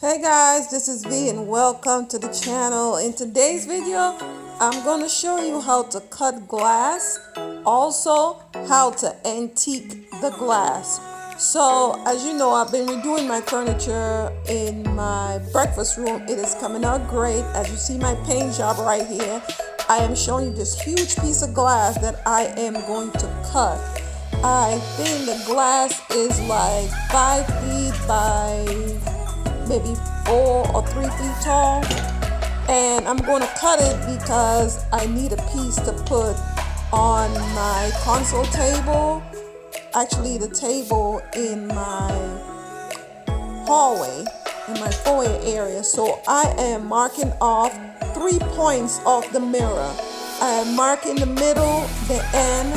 Hey guys, this is V and welcome to the channel. In today's video, I'm going to show you how to cut glass, also how to antique the glass. So as you know, I've been redoing my furniture in my breakfast room. It is coming out great. As you see my paint job right here, I am showing you this huge piece of glass that I am going to cut. I think the glass is like 5 feet by maybe 4 or 3 feet tall, and I'm going to cut it because I need a piece to put on my console table, actually the table in my hallway, in my foyer area. So I am marking off 3 points of the mirror. I am marking the middle, the end,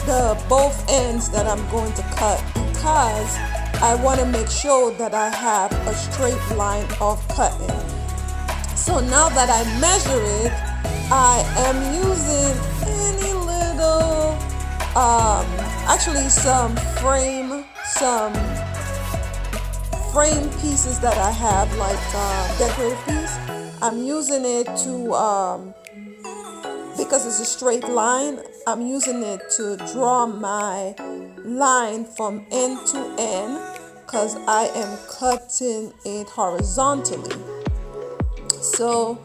the both ends that I'm going to cut, because I want to make sure that I have a straight line of cutting. So now that I measure it, I am using any little, actually some frame pieces that I have, like decorative piece. I'm using it to, because it's a straight line, I'm using it to draw my line from end to end, because I am cutting it horizontally. So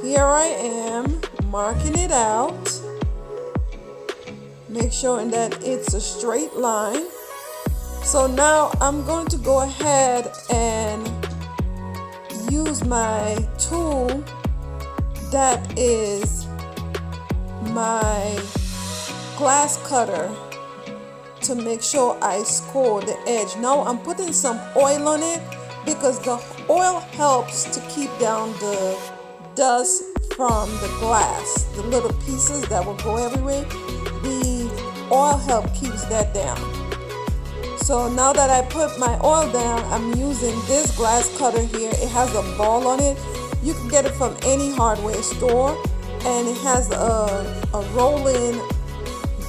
here I am marking it out, make sure that it's a straight line. So now I'm going to go ahead and use my tool that is my glass cutter to make sure I score the edge. Now I'm putting some oil on it because the oil helps to keep down the dust from the glass, the little pieces that will go everywhere. The oil help keeps that down. So now that I put my oil down, I'm using this glass cutter here. It has a ball on it. You can get it from any hardware store, and it has a rolling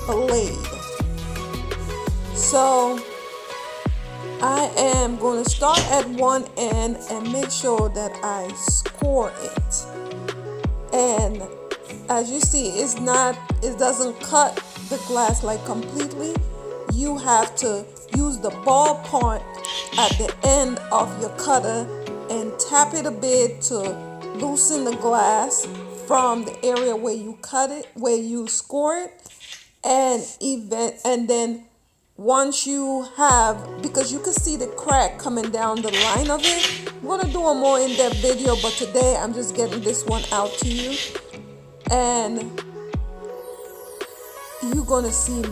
blade. So I am going to start at one end and make sure that I score it. And as you see, it doesn't cut the glass like completely. You have to use the ball point at the end of your cutter and tap it a bit to loosen the glass from the area where you cut it, where you score it, and then once you have, because you can see the crack coming down the line of it. I'm going to do a more in-depth video, but today I'm just getting this one out to you. And you're going to see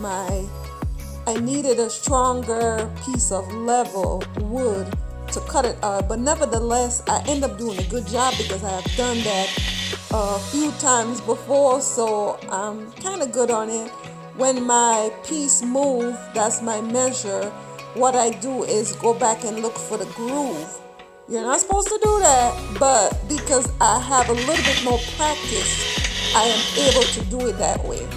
I needed a stronger piece of level wood to cut it out, but nevertheless I end up doing a good job because I have done that a few times before, so I'm kind of good on it. When my piece moves, that's my measure, what I do is go back and look for the groove. You're not supposed to do that, but because I have a little bit more practice, I am able to do it that way.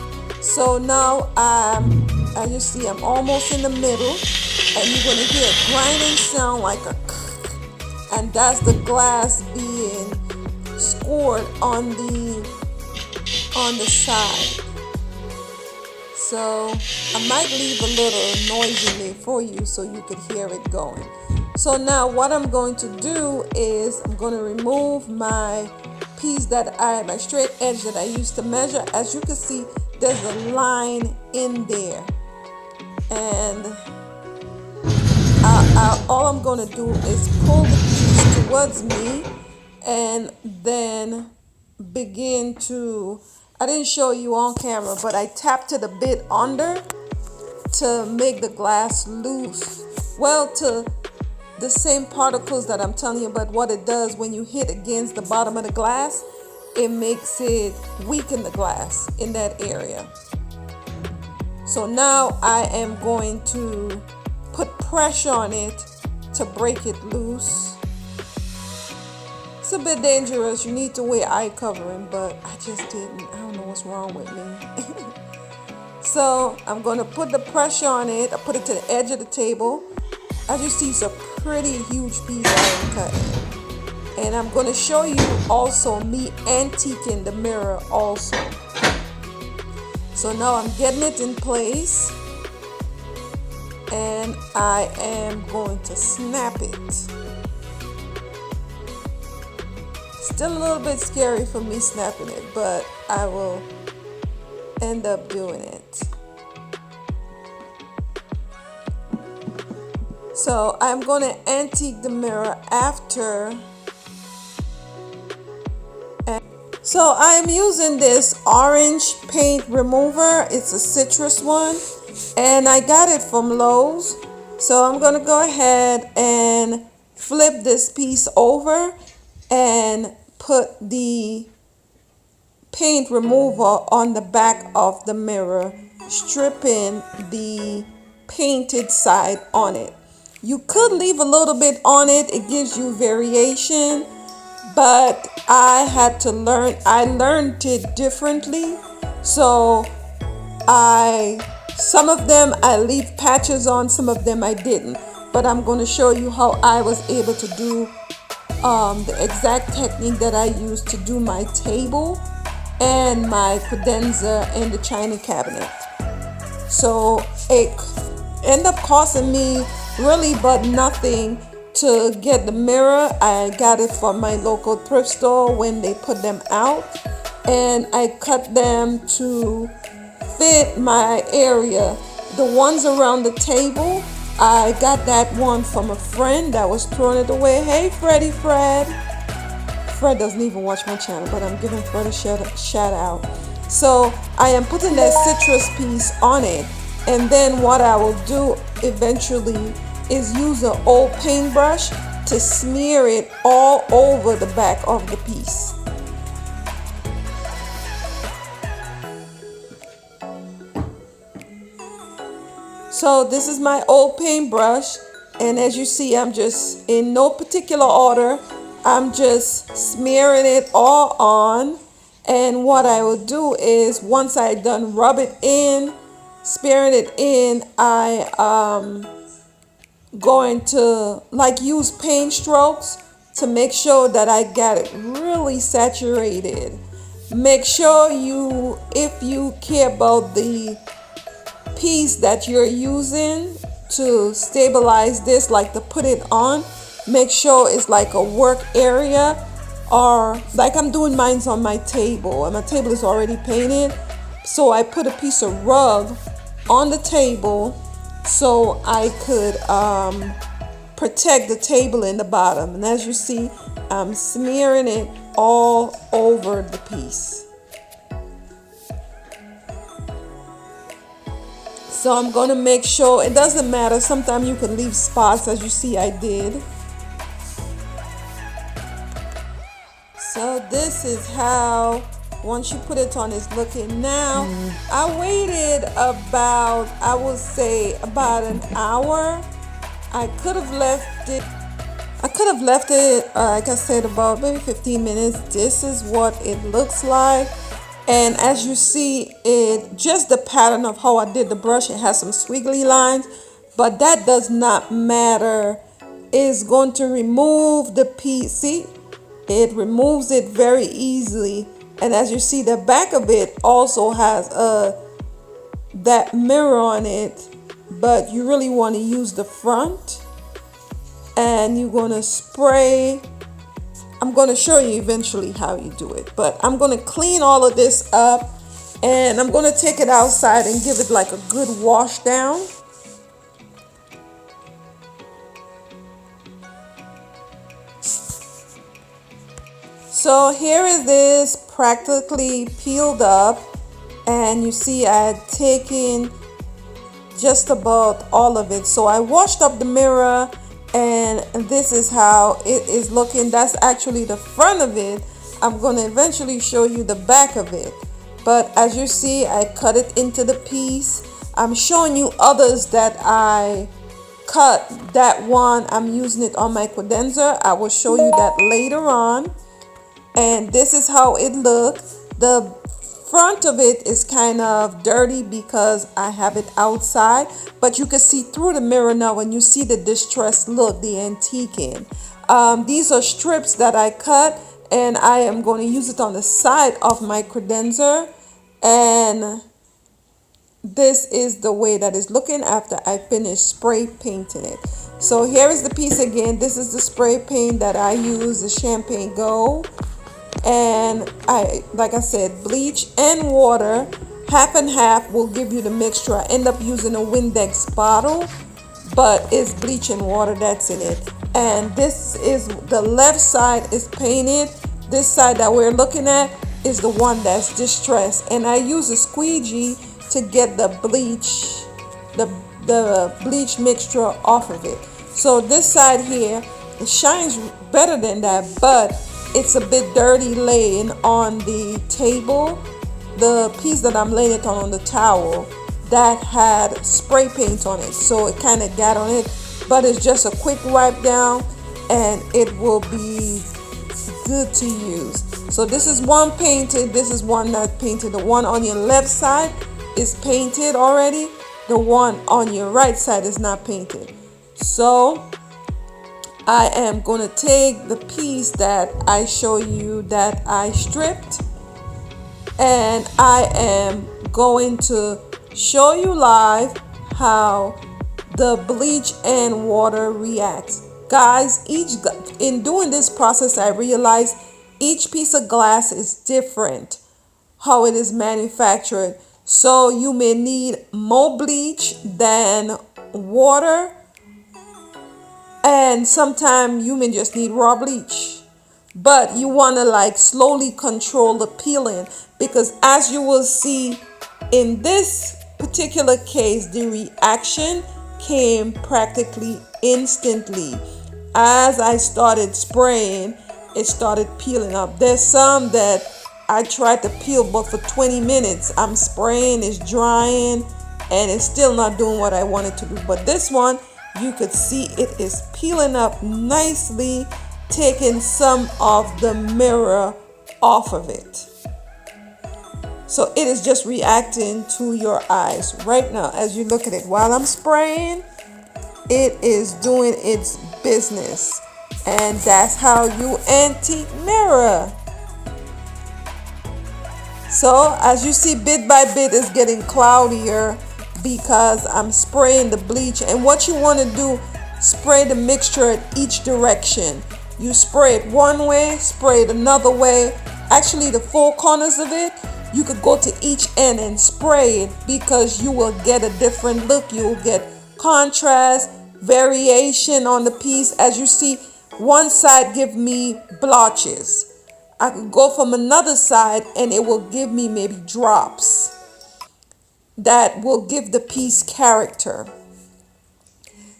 So now as you see, I'm almost in the middle, and you're going to hear a grinding sound like a and that's the glass being scored on the side. So I might leave a little noise in there for you so you could hear it going. So now what I'm going to do is I'm going to remove my piece my straight edge that I used to measure. As you can see, there's a line in there, and all I'm going to do is pull the piece towards me and then begin to, I didn't show you on camera, but I tapped it a bit under to make the glass loose. Well, to the same particles that I'm telling you, but what it does when you hit against the bottom of the glass, it makes it weaken the glass in that area. So now I am going to put pressure on it to break it loose. It's a bit dangerous. You need to wear eye covering, but I just didn't. I don't know what's wrong with me. So I'm going to put the pressure on it. I put it to the edge of the table. As you see, it's a pretty huge piece I am cutting. And I'm going to show you also me antiquing the mirror also. So now I'm getting it in place, and I am going to snap it. Still a little bit scary for me snapping it, but I will end up doing it. So I'm going to antique the mirror after. So I'm using this orange paint remover. It's a citrus one, and I got it from Lowe's. So I'm going to go ahead and flip this piece over and put the paint remover on the back of the mirror, stripping the painted side on it. You could leave a little bit on it. It gives you variation. But I had to learn, I learned it differently. So some of them I leave patches on, some of them I didn't. But I'm going to show you how I was able to do the exact technique that I used to do my table and my credenza and the china cabinet. So it ended up costing me really but nothing to get the mirror. I got it from my local thrift store when they put them out, and I cut them to fit my area. The ones around the table, I got that one from a friend that was throwing it away. Hey Fred doesn't even watch my channel, but I'm giving Fred a shout out. So I am putting that citrus piece on it, and then what I will do eventually is use an old paintbrush to smear it all over the back of the piece. So this is my old paintbrush, and as you see, I'm just in no particular order. I'm just smearing it all on, and what I will do is once I done rub it in, smearing it in, I going to use paint strokes to make sure that I got it really saturated. Make sure if you care about the piece that you're using to stabilize this, like to put it on, make sure it's like a work area, or like I'm doing mine's on my table, and my table is already painted. So I put a piece of rug on the table so I could protect the table in the bottom. And as you see, I'm smearing it all over the piece. So I'm going to make sure, it doesn't matter, sometimes you can leave spots, as you see I did. So this is how, once you put it on, it's looking now. I waited about, I would say about an hour. I could have left it, like I said, about maybe 15 minutes. This is what it looks like. And as you see, it just the pattern of how I did the brush, it has some squiggly lines, but that does not matter. It's going to remove the piece. See, it removes it very easily. And as you see, the back of it also has that mirror on it, but you really want to use the front. And you're going to spray. I'm going to show you eventually how you do it, but I'm going to clean all of this up, and I'm going to take it outside and give it like a good wash down. So here it is, practically peeled up, and you see I had taken just about all of it. So I washed up the mirror, and this is how it is looking. That's actually the front of it. I'm going to eventually show you the back of it, but as you see, I cut it into the piece. I'm showing you others that I cut. That one, I'm using it on my credenza. I will show you that later on. And this is how it looked. The front of it is kind of dirty because I have it outside, but you can see through the mirror now when you see the distressed look, the antiquing. These are strips that I cut, and I am going to use it on the side of my credenza, and this is the way that is looking after I finish spray painting it. So here is the piece again. This is the spray paint that I use, the champagne gold. And like I said, bleach and water, half and half will give you the mixture. I end up using a Windex bottle, but it's bleach and water that's in it. And this is the left side is painted. This side that we're looking at is the one that's distressed. And I use a squeegee to get the bleach, the bleach mixture off of it. So this side here, it shines better than that, but it's a bit dirty laying on the table. The piece that I'm laying it on the towel, that had spray paint on it, so it kind of got on it, but it's just a quick wipe down and it will be good to use. So this is one painted, this is one not painted. The one on your left side is painted already, the one on your right side is not painted. So I am going to take the piece that I show you that I stripped, and I am going to show you live how the bleach and water reacts. Guys, in doing this process, I realized each piece of glass is different, how it is manufactured. So you may need more bleach than water, and sometimes you may just need raw bleach. But you want to like slowly control the peeling, because as you will see in this particular case, the reaction came practically instantly. As I started spraying, it started peeling up. There's some that I tried to peel, but for 20 minutes I'm spraying, it's drying, and it's still not doing what I wanted to do. But this one, you could see it is peeling up nicely, taking some of the mirror off of it. So it is just reacting to your eyes right now as you look at it. While I'm spraying, it is doing its business. And that's how you antique mirror. So as you see, bit by bit it's getting cloudier because I'm spraying the bleach. And what you want to do, spray the mixture at each direction. You spray it one way, spray it another way. Actually, the four corners of it, you could go to each end and spray it, because you will get a different look. You will get contrast, variation on the piece. As you see, one side give me blotches. I could go from another side and it will give me maybe drops that will give the piece character.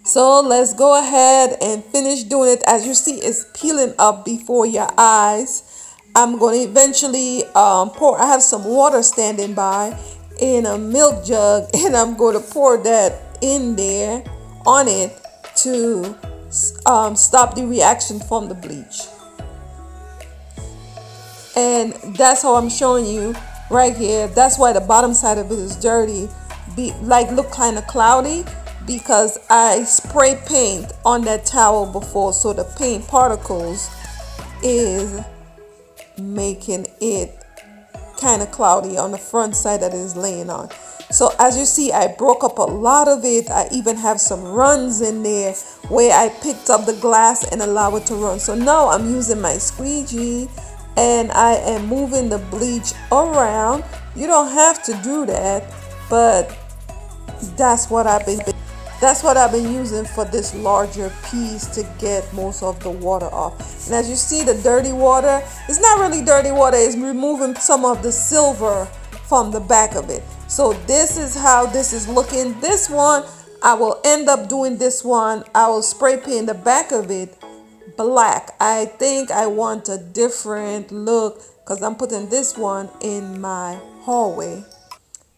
So let's go ahead and finish doing it. As you see, it's peeling up before your eyes. I'm going to eventually pour. I have some water standing by in a milk jug, and I'm going to pour that in there on it to stop the reaction from the bleach. And that's how I'm showing you right here. That's why the bottom side of it is dirty, look kind of cloudy, because I spray paint on that towel before, so the paint particles is making it kind of cloudy on the front side that it is laying on. So as you see, I broke up a lot of it. I even have some runs in there where I picked up the glass and allow it to run. So now I'm using my squeegee and I am moving the bleach around. You don't have to do that, but that's what I've been using for this larger piece to get most of the water off. And as you see, the dirty water, it's not really dirty water, it's removing some of the silver from the back of it. So this is how this is looking. This one, I will end up doing this one. I will spray paint the back of it black. I think I want a different look because I'm putting this one in my hallway,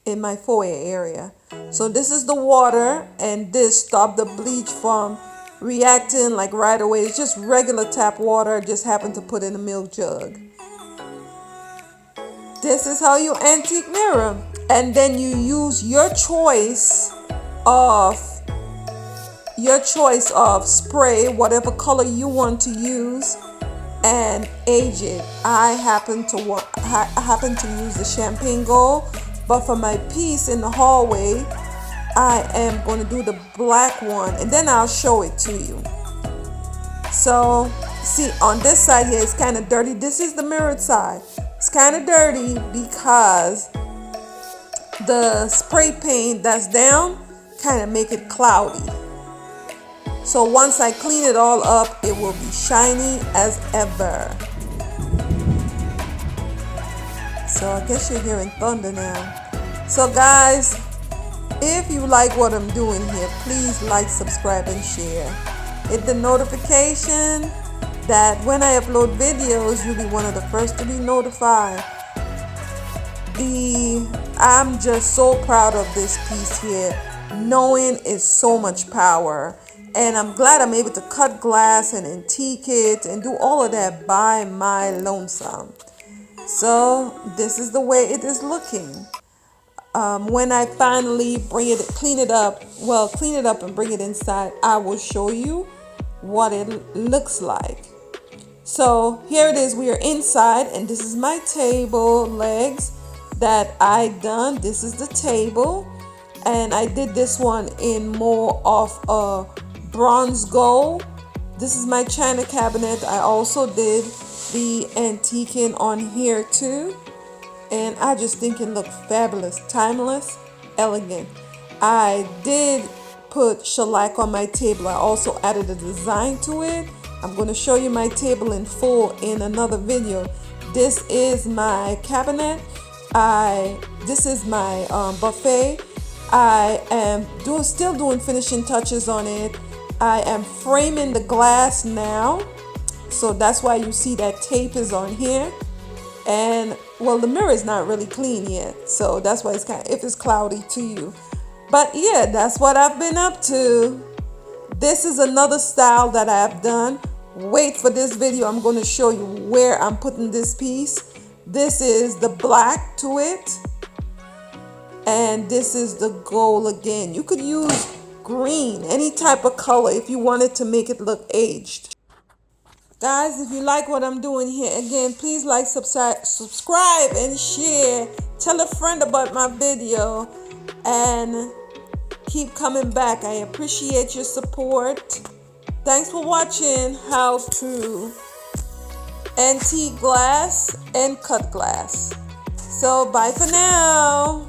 in my foyer area. So this is the water, and this stopped the bleach from reacting like right away. It's just regular tap water, just happened to put in a milk jug. This is how you antique mirror. And then you use your choice of spray, whatever color you want to use, and age it. I happen to use the champagne gold, but for my piece in the hallway, I am going to do the black one, and then I'll show it to you. So see, on this side here, it's kind of dirty. This is the mirrored side. It's kind of dirty because the spray paint that's down kind of make it cloudy. So once I clean it all up, it will be shiny as ever. So I guess you're hearing thunder now. So guys, if you like what I'm doing here, please like, subscribe, and share. Hit the notification that when I upload videos, you'll be one of the first to be notified. I'm just so proud of this piece here. Knowing is so much power. And I'm glad I'm able to cut glass and antique it and do all of that by my lonesome. So this is the way it is looking. When I finally clean it up and bring it inside, I will show you what it looks like. So here it is. We are inside, and this is my table legs that I done. This is the table, and I did this one in more of a bronze gold. This is my china cabinet. I also did the antiquing on here too, and I just think it looked fabulous, timeless, elegant. I did put shellac on my table. I also added a design to it. I'm going to show you my table in full in another video. This is my cabinet. This is my buffet. I am still doing finishing touches on it. I am framing the glass now, so that's why you see that tape is on here. And well, the mirror is not really clean yet, so that's why it's if it's cloudy to you. But yeah, that's what I've been up to. This is another style that I've done. Wait for this video. I'm going to show you where I'm putting this piece. This is the black to it, and this is the gold again. You could use green, any type of color if you wanted to make it look aged. Guys, if you like what I'm doing here, again, please like, subscribe, and share. Tell a friend about my video, and keep coming back. I appreciate your support. Thanks for watching how to antique glass and cut glass. So bye for now.